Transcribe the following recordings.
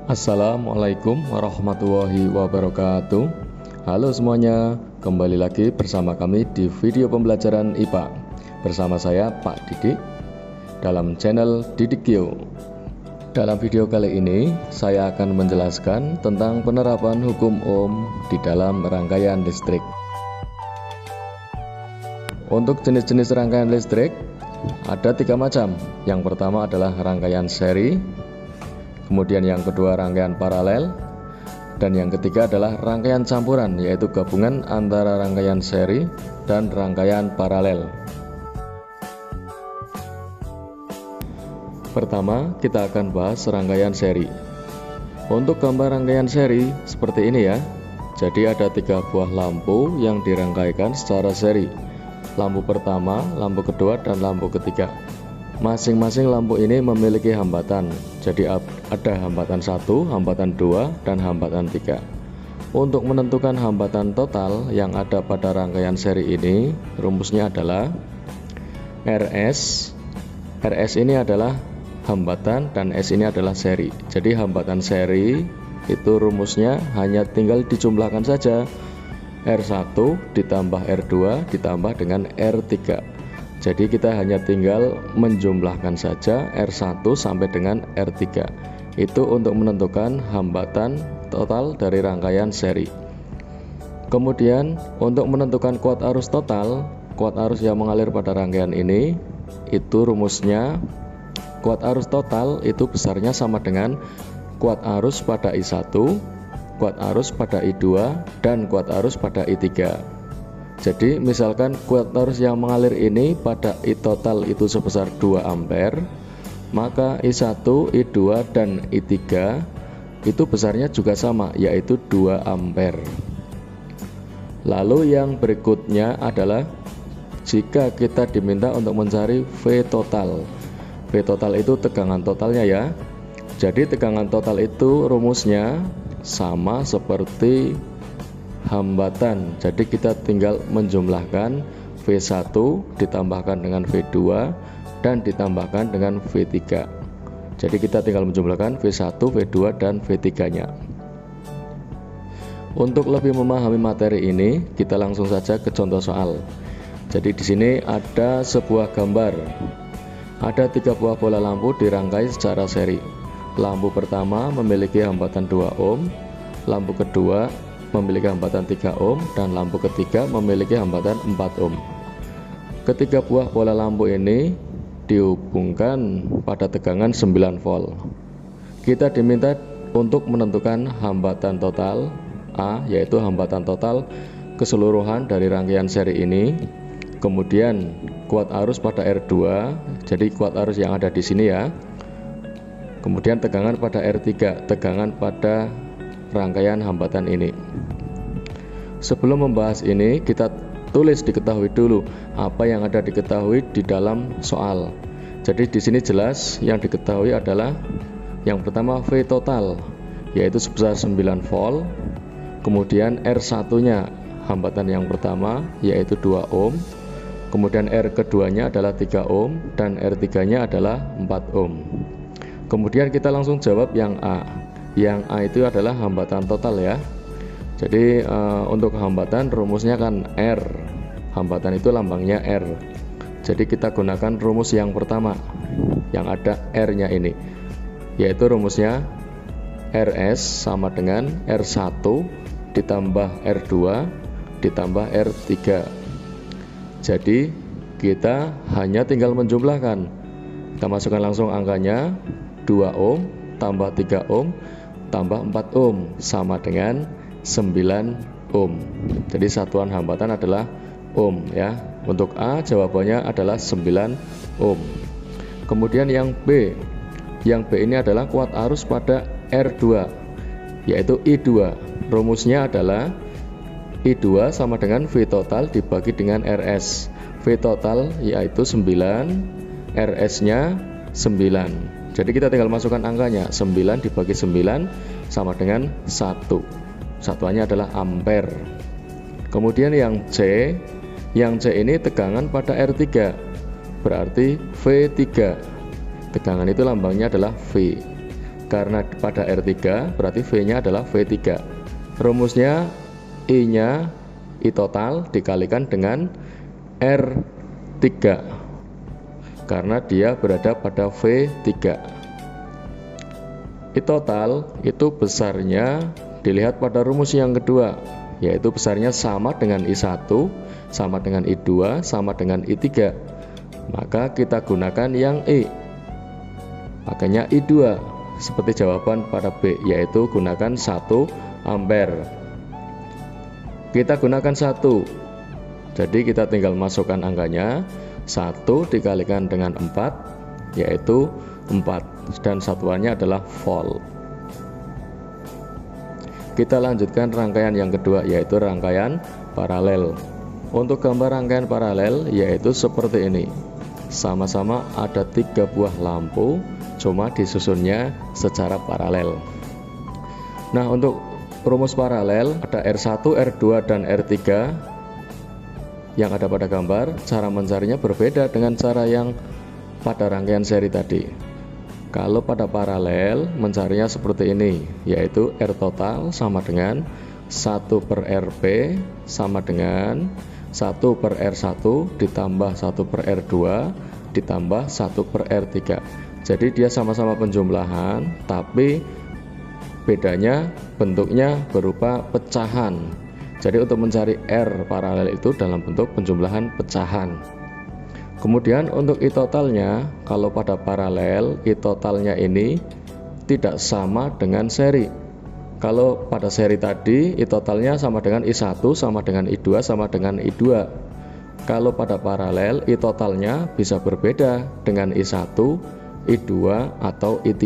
Assalamualaikum warahmatullahi wabarakatuh. Halo semuanya, kembali lagi bersama kami di video pembelajaran IPA bersama saya Pak Didik dalam channel Didikio. Dalam video kali ini saya akan menjelaskan tentang penerapan hukum Ohm di dalam rangkaian listrik. Untuk jenis-jenis rangkaian listrik ada 3 macam. Yang pertama adalah rangkaian seri, kemudian yang kedua rangkaian paralel, dan yang ketiga adalah rangkaian campuran, yaitu gabungan antara rangkaian seri dan rangkaian paralel. Pertama, kita akan bahas rangkaian seri. Untuk gambar rangkaian seri seperti ini ya. Jadi ada 3 buah lampu yang dirangkaikan secara seri. Lampu pertama, lampu kedua, dan lampu ketiga. Masing-masing lampu ini memiliki hambatan. Jadi ada hambatan 1, hambatan 2, dan hambatan 3. Untuk menentukan hambatan total yang ada pada rangkaian seri ini, rumusnya adalah RS. RS ini adalah hambatan dan S ini adalah seri. Jadi hambatan seri itu rumusnya hanya tinggal dijumlahkan saja. R1 ditambah R2 ditambah dengan R3. Jadi kita hanya tinggal menjumlahkan saja R1 sampai dengan R3. Itu untuk menentukan hambatan total dari rangkaian seri. Kemudian untuk menentukan kuat arus total, kuat arus yang mengalir pada rangkaian ini, itu rumusnya kuat arus total itu besarnya sama dengan kuat arus pada I1, kuat arus pada I2, dan kuat arus pada I3. Jadi misalkan kuat arus yang mengalir ini pada I total itu sebesar 2 ampere, maka I1, I2, dan I3 itu besarnya juga sama, yaitu 2 ampere. Lalu yang berikutnya adalah jika kita diminta untuk mencari V total. V total itu tegangan totalnya ya. Jadi tegangan total itu rumusnya sama seperti hambatan. Jadi kita tinggal menjumlahkan V1 ditambahkan dengan V2 dan ditambahkan dengan V3. Jadi kita tinggal menjumlahkan V1, V2, dan V3 nya. Untuk lebih memahami materi ini, kita langsung saja ke contoh soal. Jadi di sini ada sebuah gambar. Ada 3 buah bola lampu dirangkai secara seri. Lampu pertama memiliki hambatan 2 ohm, lampu kedua memiliki hambatan 3 ohm, dan lampu ketiga memiliki hambatan 4 ohm. Ketiga buah bola lampu ini dihubungkan pada tegangan 9 volt. Kita diminta untuk menentukan hambatan total A, yaitu hambatan total keseluruhan dari rangkaian seri ini. Kemudian kuat arus pada R2, jadi kuat arus yang ada di sini ya. Kemudian tegangan pada R3, tegangan pada rangkaian hambatan ini. Sebelum membahas ini, kita tulis diketahui dulu apa yang ada diketahui di dalam soal. Jadi di sini jelas yang diketahui adalah yang pertama V total, yaitu sebesar 9 volt. Kemudian R1-nya hambatan yang pertama yaitu 2 ohm. Kemudian R keduanya adalah 3 ohm dan R3-nya adalah 4 ohm. Kemudian kita langsung jawab yang A. Yang A itu adalah hambatan total ya. Jadi untuk hambatan rumusnya kan R. Hambatan itu lambangnya R. Jadi kita gunakan rumus yang pertama yang ada R-nya ini, yaitu rumusnya RS sama dengan R1 ditambah R2 ditambah R3. Jadi kita hanya tinggal menjumlahkan. Kita masukkan langsung angkanya, 2 ohm tambah 3 ohm tambah 4 ohm sama dengan 9 ohm. Jadi satuan hambatan adalah ohm ya. Untuk A jawabannya adalah 9 ohm. Kemudian yang B. Yang B ini adalah kuat arus pada R2, yaitu I2. Rumusnya adalah I2 sama dengan V total dibagi dengan RS. V total yaitu 9, RS-nya 9. Jadi kita tinggal masukkan angkanya, 9 dibagi 9 sama dengan 1. Satuannya adalah ampere. Kemudian yang C ini tegangan pada R3, berarti V3. Tegangan itu lambangnya adalah V. Karena pada R3 berarti V-nya adalah V3. Rumusnya I-nya I total dikalikan dengan R3 karena dia berada pada V3. I total itu besarnya dilihat pada rumus yang kedua, yaitu besarnya sama dengan I1, sama dengan I2, sama dengan I3. Maka kita gunakan yang I, makanya I2 seperti jawaban pada B, yaitu gunakan 1 ampere. Kita gunakan 1, jadi kita tinggal masukkan angkanya. 1 dikalikan dengan 4 yaitu 4, dan satuannya adalah volt. Kita lanjutkan rangkaian yang kedua, yaitu rangkaian paralel. Untuk gambar rangkaian paralel yaitu seperti ini. Sama-sama ada 3 buah lampu, cuma disusunnya secara paralel. Nah, untuk rumus paralel ada R1, R2, dan R3 yang ada pada gambar. Cara mencarinya berbeda dengan cara yang pada rangkaian seri tadi. Kalau pada paralel mencarinya seperti ini, yaitu R total sama dengan 1/Rp sama dengan 1/R1 ditambah 1/R2 ditambah 1/R3. Jadi dia sama-sama penjumlahan, tapi bedanya bentuknya berupa pecahan. Jadi untuk mencari R paralel itu dalam bentuk penjumlahan pecahan. Kemudian untuk I totalnya, kalau pada paralel I totalnya ini tidak sama dengan seri. Kalau pada seri tadi I totalnya sama dengan I1, sama dengan I2, sama dengan I2. Kalau pada paralel I totalnya bisa berbeda dengan I1, I2, atau I3.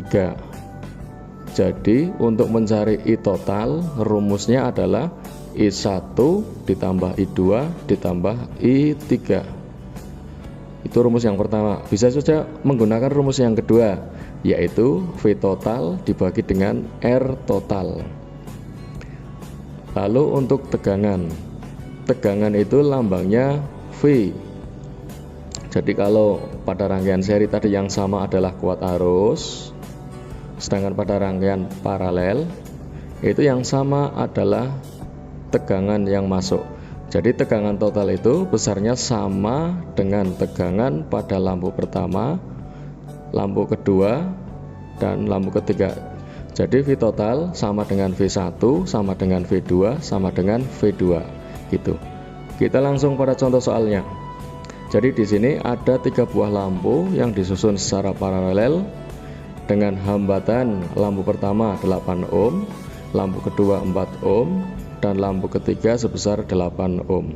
Jadi untuk mencari I total rumusnya adalah I1 ditambah I2 ditambah I3. Itu rumus yang pertama. Bisa saja menggunakan rumus yang kedua, yaitu V total dibagi dengan R total. Lalu untuk tegangan itu lambangnya V. Jadi kalau pada rangkaian seri tadi yang sama adalah kuat arus, sedangkan pada rangkaian paralel itu yang sama adalah tegangan yang masuk. Jadi tegangan total itu besarnya sama dengan tegangan pada lampu pertama, lampu kedua, dan lampu ketiga. Jadi V total sama dengan V1, sama dengan V2, sama dengan V2 gitu. Kita langsung pada contoh soalnya. Jadi di sini ada 3 buah lampu yang disusun secara paralel dengan hambatan lampu pertama 8 ohm, lampu kedua 4 ohm, dan lampu ketiga sebesar 8 ohm.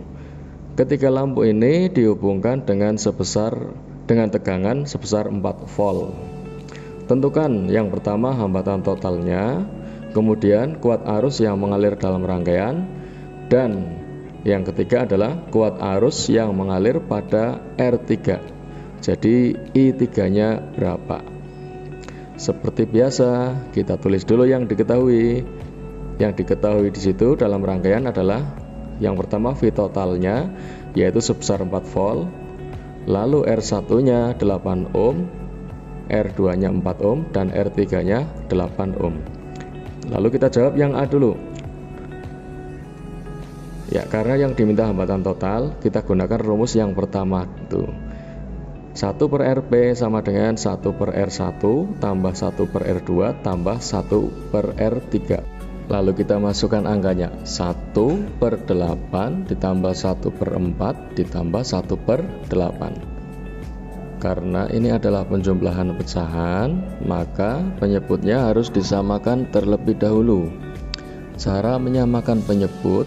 Ketiga lampu ini dihubungkan dengan tegangan sebesar 4 volt. Tentukan yang pertama hambatan totalnya, kemudian kuat arus yang mengalir dalam rangkaian, dan yang ketiga adalah kuat arus yang mengalir pada R3. Jadi I3-nya berapa? Seperti biasa, kita tulis dulu yang diketahui. Yang diketahui di situ dalam rangkaian adalah yang pertama V totalnya, yaitu sebesar 4 volt, lalu R1-nya 8 ohm, R2-nya 4 ohm, dan R3-nya 8 ohm. Lalu kita jawab yang A dulu. Ya, karena yang diminta hambatan total, kita gunakan rumus yang pertama itu. 1/Rp sama dengan 1/R1 tambah 1/R2 tambah 1/R3. Lalu kita masukkan angkanya 1/8 ditambah 1/4 ditambah 1/8. Karena ini adalah penjumlahan pecahan, maka penyebutnya harus disamakan terlebih dahulu. Cara menyamakan penyebut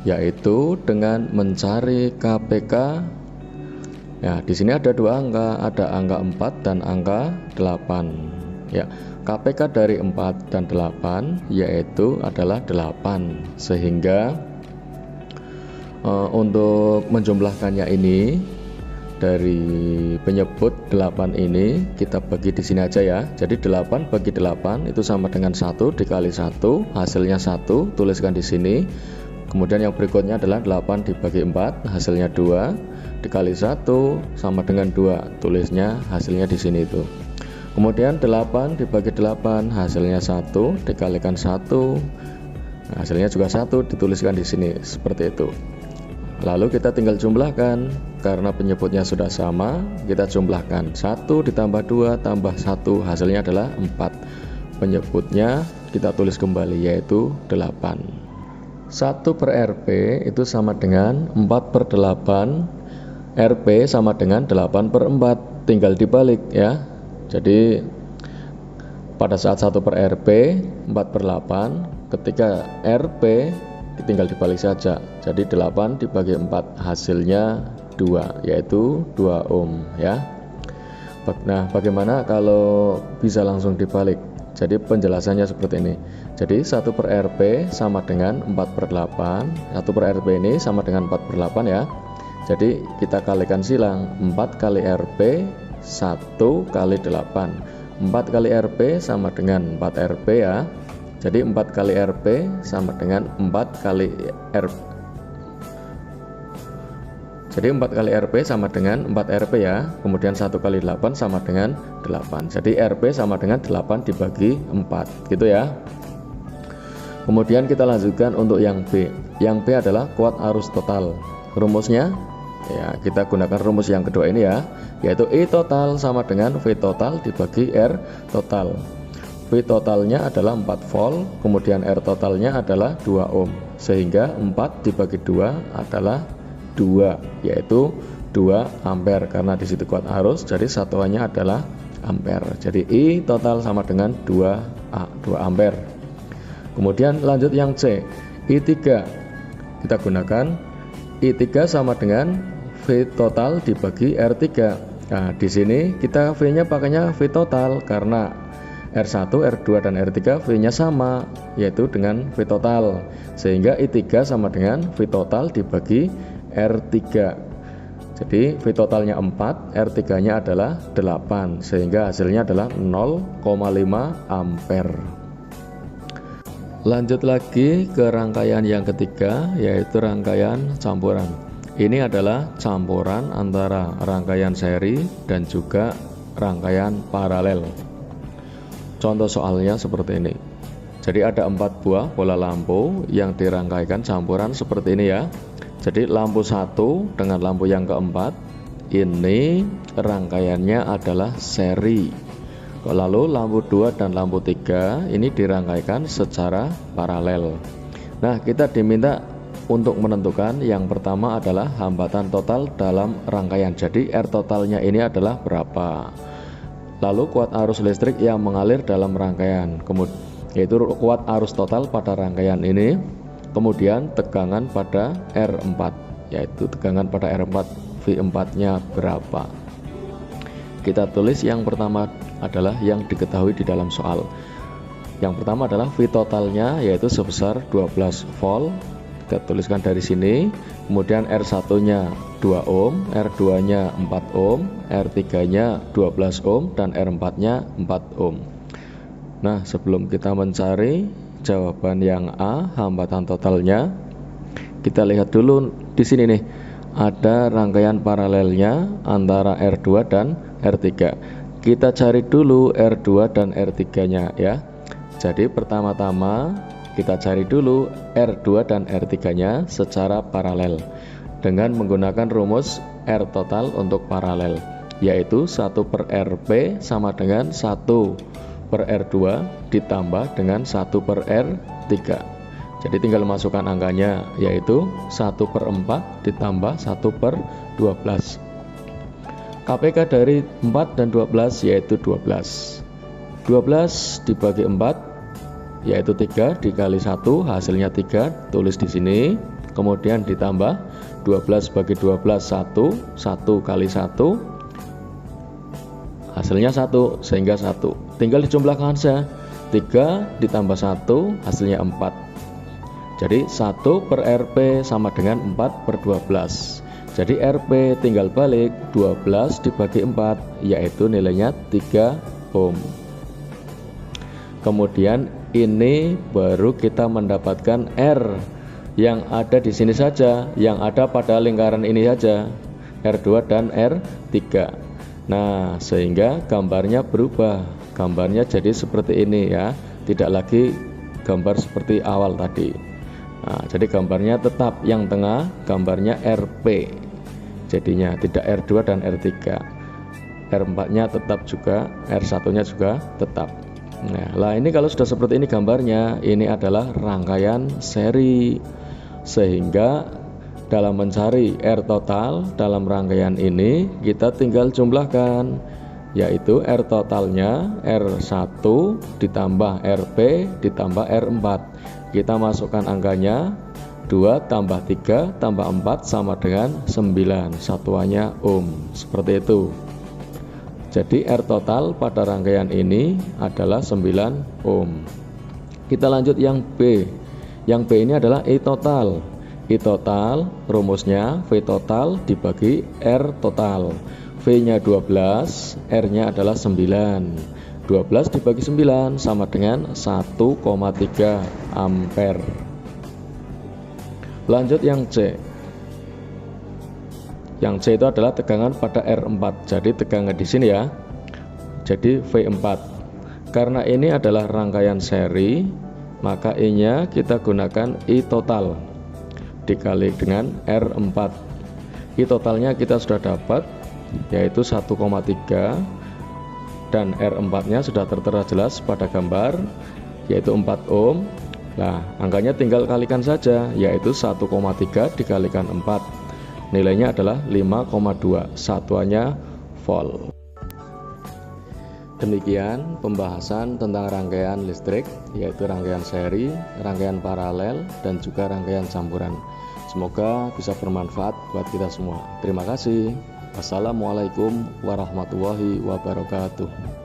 yaitu dengan mencari KPK. Ya, di sini ada 2 angka, ada angka 4 dan angka 8. Ya, KPK dari 4 dan 8 yaitu adalah 8. Sehingga untuk menjumlahkannya ini dari penyebut 8 ini kita bagi di sini aja ya. Jadi 8 bagi 8 itu sama dengan 1 dikali 1, hasilnya 1, tuliskan di sini. Kemudian yang berikutnya adalah 8 dibagi 4, hasilnya 2, dikali 1 sama dengan 2, tulisnya hasilnya di sini itu. Kemudian 8 dibagi 8 hasilnya 1, dikalikan 1, hasilnya juga 1, dituliskan di sini seperti itu. Lalu kita tinggal jumlahkan, karena penyebutnya sudah sama, kita jumlahkan 1 ditambah 2 tambah 1, hasilnya adalah 4. Penyebutnya kita tulis kembali, yaitu 8. 1 per Rp itu sama dengan 4 per 8, Rp sama dengan 8 per 4, tinggal dibalik ya. Jadi pada saat 1 per Rp 4 per 8, ketika Rp tinggal dibalik saja, jadi 8 dibagi 4 hasilnya 2, yaitu 2 ohm ya. Nah, bagaimana kalau bisa langsung dibalik? Jadi penjelasannya seperti ini. Jadi 1 per Rp sama dengan 4 per 8, 1 per Rp ini sama dengan 4 per 8 ya. Jadi kita kalikan silang, 4 kali Rp 1 kali 8, 4 kali Rp sama dengan 4 Rp ya. Jadi 4 kali Rp sama dengan 4 kali Rp. Jadi 4 kali Rp sama dengan 4 Rp ya. Kemudian 1 kali 8 sama dengan 8. Jadi Rp sama dengan 8 dibagi 4 gitu ya. Kemudian kita lanjutkan untuk yang B. Yang B adalah kuat arus total. Rumusnya ya, kita gunakan rumus yang kedua ini ya, yaitu I total sama dengan V total dibagi R total. V totalnya adalah 4 volt, kemudian R totalnya adalah 2 ohm, sehingga 4 dibagi 2 adalah 2, yaitu 2 ampere, karena di situ kuat arus, jadi satuannya adalah ampere. Jadi I total sama dengan 2 ampere. Kemudian lanjut yang C, I3. Kita gunakan I3 sama dengan V total dibagi R3. Nah, di sini kita V-nya pakainya V total karena R1, R2, dan R3 V-nya sama, yaitu dengan V total, sehingga I3 sama dengan V total dibagi R3. Jadi V totalnya 4, R3-nya adalah 8, sehingga hasilnya adalah 0,5 ampere. Lanjut lagi ke rangkaian yang ketiga, yaitu rangkaian campuran. Ini adalah campuran antara rangkaian seri dan juga rangkaian paralel. Contoh soalnya seperti ini. Jadi ada 4 buah bola lampu yang dirangkaikan campuran seperti ini ya. Jadi lampu 1 dengan lampu yang keempat, ini rangkaiannya adalah seri. Lalu lampu 2 dan lampu 3 ini dirangkaikan secara paralel. Nah, kita diminta untuk menentukan yang pertama adalah hambatan total dalam rangkaian. Jadi R totalnya ini adalah berapa? Lalu kuat arus listrik yang mengalir dalam rangkaian, yaitu kuat arus total pada rangkaian ini. Kemudian tegangan pada R4, yaitu tegangan pada R4, V4-nya berapa? Kita tulis yang pertama adalah yang diketahui di dalam soal. Yang pertama adalah V totalnya, yaitu sebesar 12 volt. Kita tuliskan dari sini. Kemudian R1-nya 2 ohm, R2-nya 4 ohm, R3-nya 12 ohm, dan R4-nya 4 ohm. Nah, sebelum kita mencari jawaban yang A, hambatan totalnya, kita lihat dulu di sini nih. Ada rangkaian paralelnya antara R2 dan R3. Kita cari dulu R2 dan R3-nya ya. Jadi pertama-tama kita cari dulu R2 dan R3-nya secara paralel dengan menggunakan rumus R total untuk paralel, yaitu 1 per Rp sama dengan 1 per R2 ditambah dengan 1 per R3. Jadi tinggal masukkan angkanya, yaitu 1 per 4 ditambah 1 per 12. KPK dari 4 dan 12 yaitu 12. 12 dibagi 4 yaitu 3 dikali 1, hasilnya 3, tulis di sini. Kemudian ditambah 12 bagi 12 1, 1 kali 1, hasilnya 1, sehingga 1. Tinggal dijumlahkan saja. 3 ditambah 1 hasilnya 4. Jadi 1 per Rp sama dengan 4 per 12. Jadi Rp tinggal balik 12 dibagi 4, yaitu nilainya 3 ohm. Kemudian ini baru kita mendapatkan R yang ada di sini saja, yang ada pada lingkaran ini saja, R2 dan R3. Nah, sehingga gambarnya berubah. Gambarnya jadi seperti ini ya, tidak lagi gambar seperti awal tadi. Nah, jadi gambarnya tetap yang tengah, gambarnya RP. Jadinya tidak R2 dan R3. R4-nya tetap juga, R1-nya juga tetap. Nah, lah ini kalau sudah seperti ini gambarnya, ini adalah rangkaian seri. Sehingga dalam mencari R total dalam rangkaian ini, kita tinggal jumlahkan, yaitu R totalnya R1 ditambah RP ditambah R4. Kita masukkan angkanya 2 tambah 3 tambah 4 sama dengan 9, satuannya ohm. Seperti itu. Jadi R total pada rangkaian ini adalah 9 ohm. Kita lanjut yang B. Yang B ini adalah I total. I total rumusnya V total dibagi R total. V-nya 12, R-nya adalah 9. 12 dibagi 9 sama dengan 1,3 ampere. Lanjut yang C. Yang C itu adalah tegangan pada R4. Jadi tegangan di sini ya. Jadi V4. Karena ini adalah rangkaian seri, maka I-nya kita gunakan I total dikali dengan R4. I totalnya kita sudah dapat, yaitu 1,3, dan R4-nya sudah tertera jelas pada gambar, yaitu 4 ohm. Nah, angkanya tinggal kalikan saja, yaitu 1,3 dikalikan 4. Nilainya adalah 5,2, satuannya volt. Demikian pembahasan tentang rangkaian listrik, yaitu rangkaian seri, rangkaian paralel, dan juga rangkaian campuran. Semoga bisa bermanfaat buat kita semua. Terima kasih. Wassalamualaikum warahmatullahi wabarakatuh.